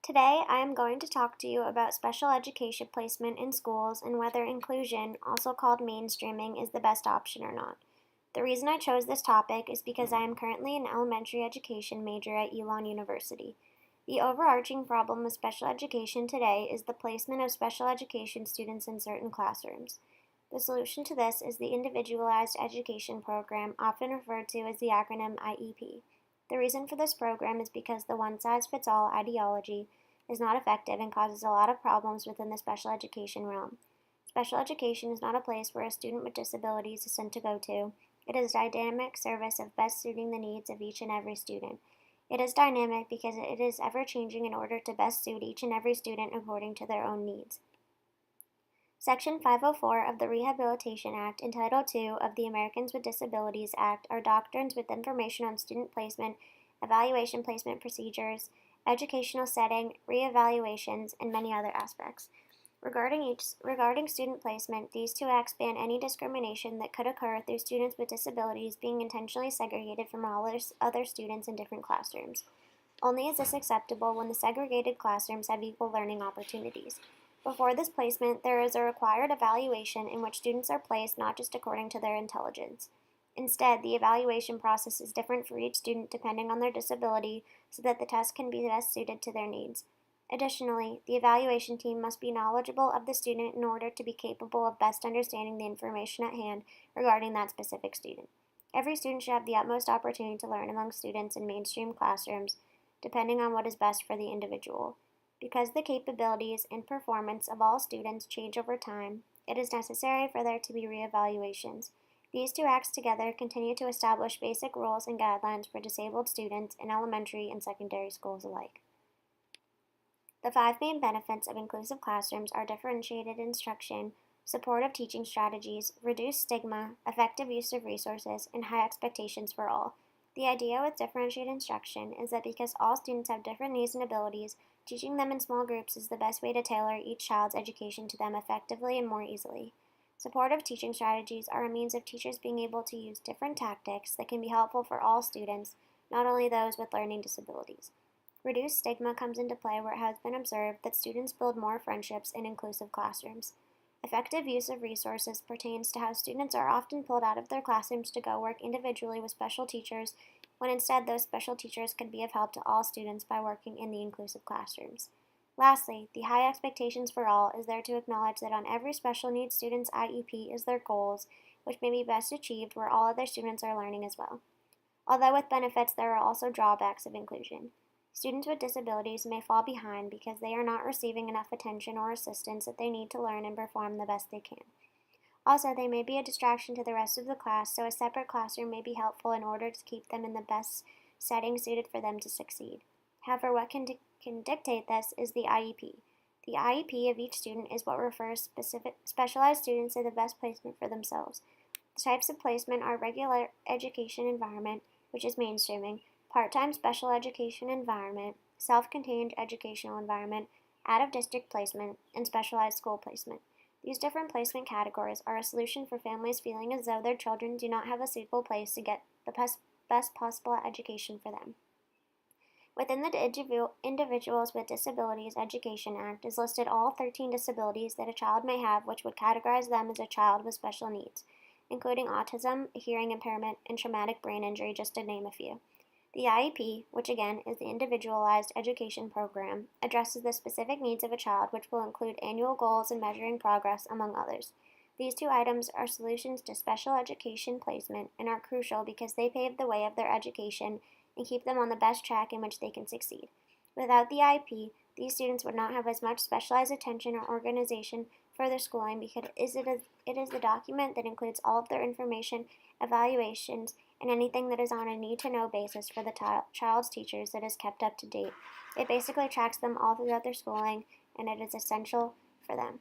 Today, I am going to talk to you about special education placement in schools and whether inclusion, also called mainstreaming, is the best option or not. The reason I chose this topic is because I am currently an elementary education major at Elon University. The overarching problem with special education today is the placement of special education students in certain classrooms. The solution to this is the Individualized Education Program, often referred to as the acronym IEP. The reason for this program is because the one-size-fits-all ideology is not effective and causes a lot of problems within the special education realm. Special education is not a place where a student with disabilities is sent to go to. It is a dynamic service of best suiting the needs of each and every student. It is dynamic because it is ever-changing in order to best suit each and every student according to their own needs. Section 504 of the Rehabilitation Act and Title II of the Americans with Disabilities Act are doctrines with information on student placement, evaluation placement procedures, educational setting, reevaluations, and many other aspects. Regarding student placement, these two acts ban any discrimination that could occur through students with disabilities being intentionally segregated from all other students in different classrooms. Only is this acceptable when the segregated classrooms have equal learning opportunities. Before this placement, there is a required evaluation in which students are placed not just according to their intelligence. Instead, the evaluation process is different for each student depending on their disability so that the test can be best suited to their needs. Additionally, the evaluation team must be knowledgeable of the student in order to be capable of best understanding the information at hand regarding that specific student. Every student should have the utmost opportunity to learn among students in mainstream classrooms, depending on what is best for the individual. Because the capabilities and performance of all students change over time, it is necessary for there to be reevaluations. These two acts together continue to establish basic rules and guidelines for disabled students in elementary and secondary schools alike. The 5 main benefits of inclusive classrooms are differentiated instruction, supportive teaching strategies, reduced stigma, effective use of resources, and high expectations for all. The idea with differentiated instruction is that because all students have different needs and abilities, teaching them in small groups is the best way to tailor each child's education to them effectively and more easily. Supportive teaching strategies are a means of teachers being able to use different tactics that can be helpful for all students, not only those with learning disabilities. Reduced stigma comes into play where it has been observed that students build more friendships in inclusive classrooms. Effective use of resources pertains to how students are often pulled out of their classrooms to go work individually with special teachers, when instead those special teachers could be of help to all students by working in the inclusive classrooms. Lastly, the high expectations for all is there to acknowledge that on every special needs student's IEP is their goals, which may be best achieved where all other students are learning as well. Although with benefits, there are also drawbacks of inclusion. Students with disabilities may fall behind because they are not receiving enough attention or assistance that they need to learn and perform the best they can. Also, they may be a distraction to the rest of the class, so a separate classroom may be helpful in order to keep them in the best setting suited for them to succeed. However, what can dictate this is the IEP. The IEP of each student is what refers specialized students to the best placement for themselves. The types of placement are regular education environment, which is mainstreaming, part-time special education environment, self-contained educational environment, out-of-district placement, and specialized school placement. These different placement categories are a solution for families feeling as though their children do not have a suitable place to get the best possible education for them. Within the Individuals with Disabilities Education Act is listed all 13 disabilities that a child may have which would categorize them as a child with special needs, including autism, hearing impairment, and traumatic brain injury, just to name a few. The IEP, which again is the Individualized Education Program, addresses the specific needs of a child, which will include annual goals and measuring progress, among others. These two items are solutions to special education placement and are crucial because they pave the way of their education and keep them on the best track in which they can succeed. Without the IEP, these students would not have as much specialized attention or organization for their schooling because it is the document that includes all of their information, evaluations, and anything that is on a need-to-know basis for the child's teachers that is kept up to date. It basically tracks them all throughout their schooling, and it is essential for them.